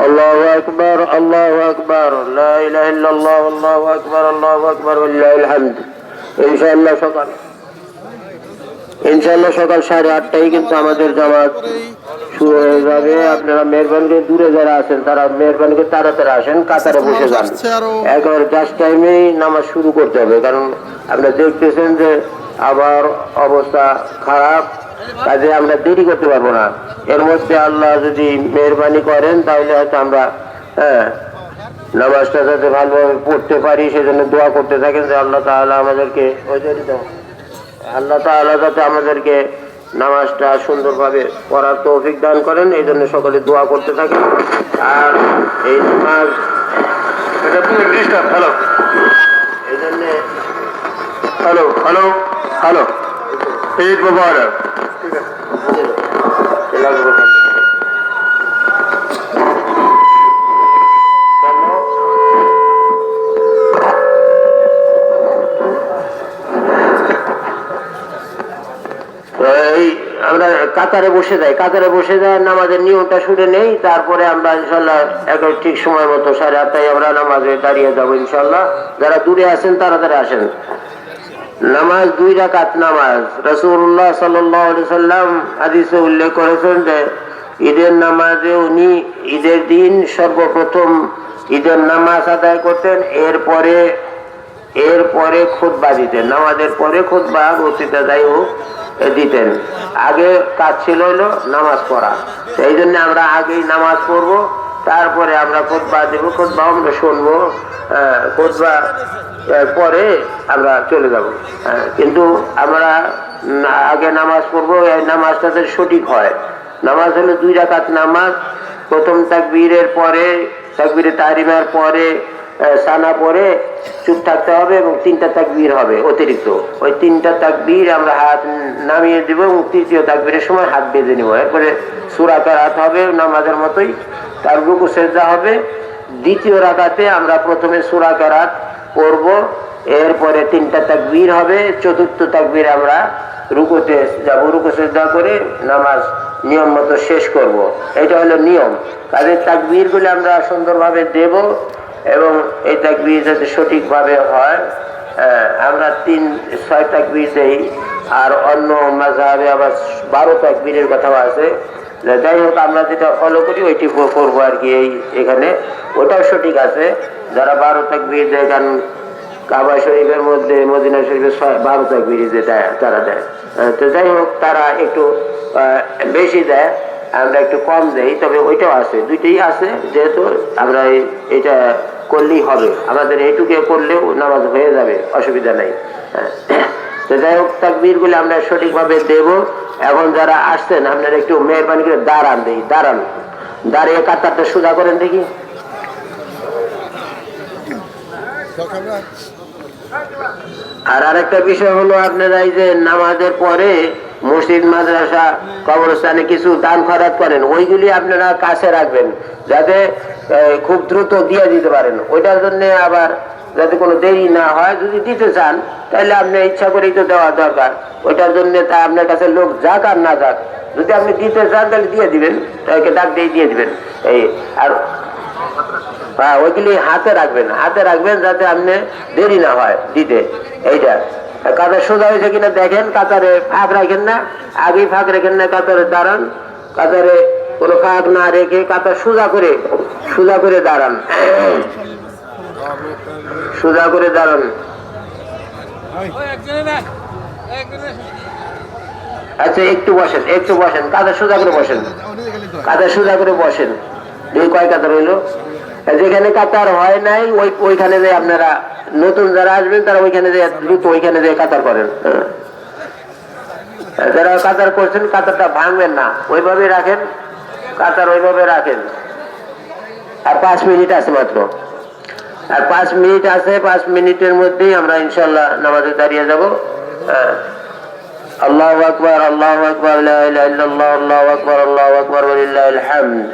আল্লাহু আকবার, আল্লাহু আকবার, লা ইলাহা ইল্লাল্লাহ, আল্লাহু আকবার, আল্লাহু আকবার, ওয়ালিল্লাহিল হামদ। ইনশাআল্লাহ সকাল 8:30টায় কিন্তু আমাদের জামাত শুরু হয়ে যাবে। আপনারা মেহরবানি করে দূরে যারা আছেন তারা মেহরবানি করে তাড়াতাড়ি আসেন, কাতারে বসে যান। একবার জাস্ট টাইমেই নামাজ শুরু করতে হবে, কারণ আপনারা দেখতেছেন যে আবার অবস্থা খারাপ, কাজে আমরা দেরি করতে পারবো না। এর মধ্যে আল্লাহ যদি মেহরবানি করেন তাহলে হয়তো আমরা নামাজটা যাতে ভালোভাবে পড়তে পারি সেজন্য দোয়া করতে থাকেন যে আল্লাহ তাআলা আমাদেরকে যাতে আমাদেরকে নামাজটা সুন্দরভাবে পড়ার তৌফিক দান করেন, এই জন্য সকলে দোয়া করতে থাকেন। আর এই নামাজ এই জন্যে হ্যালো ঈদ মুবারক। আমরা কাতারে বসে যাই নামাজের নিয়মটা শুনে নেই, তারপরে আমরা ইনশাল্লাহ একবার ঠিক সময় মতো 8:30টায় আমরা নামাজে দাঁড়িয়ে যাবো ইনশাল্লাহ। যারা দূরে আছেন তাড়াতাড়ি আসেন। নামাজ 2 রাকাত নামাজ। রাসূলুল্লাহ সাল্লাল্লাহু আলাইহি সাল্লাম হাদিসে উল্লেখ করেছেন যে ঈদের নামাজে উনি ঈদের দিন সর্বপ্রথম ঈদের নামাজ আদায় করতেন, এরপরে খুতবা দিতেন। নামাজের পরে খুতবা বক্তৃতা যাই হোক দিতেন। আগে কাজ ছিল হলো নামাজ পড়া, এই জন্য আমরা আগেই নামাজ পড়বো, তারপরে আমরা খুতবা দেব, খুতবা আমরা শুনবো, খুতবা পরে আমরা চলে যাব। কিন্তু আমরা আগে নামাজ পড়বো, এই নামাজটাতে সঠিক হয়। নামাজ হলো 2 রাকাত নামাজ। প্রথম তাকবীরের পরে, তাকবীরে তাহরিমার পরে সানা পরে চুপ থাকতে হবে এবং 3টা তাকবীর হবে অতিরিক্ত। ওই 3টা তাকবীর আমরা হাত নামিয়ে দেব এবং 3য় তাকবীরের সময় হাত বেঁধে নেব। এরপরে সূরা কেরাত হবে নামাজের মতোই, তার রুকু সিজদা হবে। 2য় রাকাতে আমরা প্রথমে সূরা কেরাত পড়ব, এরপরে 3টা তাকবীর হবে। 4র্থ তাকবীর আমরা রুকুতে যাব, রুকু সিজদা করে নামাজ নিয়ম মতো শেষ করব। এটা হলো নিয়ম। কাজের তাকবীরগুলো আমরা সুন্দরভাবে দেব এবং এই তাকবীর যাতে সঠিকভাবে হয়। আমরা 6 তাকবীর দেই, আর অন্য মাযহাবে আবার 12 তাকবীরের কথাও আছে। যাই হোক, আমরা যেটা ফলো করি ওইটি করবো আর কি। এখানে ওটাও সঠিক আছে। যারা 12 তাকবীর দেয়, কারণ কাবা শরীফের মধ্যে মদিনা শরীফের 12 তাকবীর যেটা তারা দেয়। তো যাই হোক, তারা একটু বেশি দেয়, আমরা একটু কম দেই, তবে ওইটাও আছে, 2টোই আছে। যেহেতু আমরা এটা করলেই হবে, আমাদের এইটুকু করলেও নামাজ হয়ে যাবে, অসুবিধা নাই। তো যাই হোক, তাকবীরগুলো আমরা সঠিকভাবে দেব। এখন যারা আসছেন আপনারা একটু মেহরবানি করে দাঁড়ান, দাঁড়িয়ে কাতারটা সোজা করেন দেখি। আর আরেকটা বিষয় হলো, আপনারা এই যে নামাজের পরে মসজিদ, মাদ্রাসা, কবরস্থানে কিছু দান খয়রাত করেন, ওইগুলি আপনারা কাছে রাখবেন যাতে খুব দ্রুত দিয়ে দিতে পারেন। ওইটার জন্য আবার যাতে কোনো দেরি না হয়। যদি দিতে চান তাহলে আপনি ইচ্ছা করেই তো দেওয়া দরকার। ওইটার জন্য তা আপনার কাছে লোক যাক আর না যাক, যদি আপনি দিতে চান তাহলে দিয়ে দিবেন, তাকে ডাক দিয়ে দিবেন। এই আর ওইগুলি হাতে রাখবেন যাতে আপনি দেরি না হয় দিতে। এইটা কাতার সোজা হয়েছে কিনা দেখেন, কাতারে ফাঁক রাখেন না, আগেই ফাঁক রেখেন না, কাতারে দাঁড়ান। কাতারে কোনো ফাঁক না রেখে কাতার সোজা করে দাঁড়ান, আচ্ছা একটু বসেন, কাতার সোজা করে বসেন। কয় কাতার হইলো? যেখানে কাতার হয় নাই ওইখানে যে আপনারা নতুন যারা আসবেন তারা ওইখানে যে কাতার করেন। যারা কাতার করছেন কাতারটা ভাঙবেন না, ওইভাবে রাখেন, কাতার ওইভাবে রাখেন। আর 5 মিনিট আছে মাত্র, 5 মিনিটের মধ্যেই আমরা ইনশাল্লাহ নামাজে দাঁড়িয়ে যাব। আল্লাহু আকবার, আল্লাহু আকবার, লা ইলাহা ইল্লাল্লাহ, আল্লাহু আকবার, আল্লাহু আকবার, ওয়ালিল্লাহিল হামদ।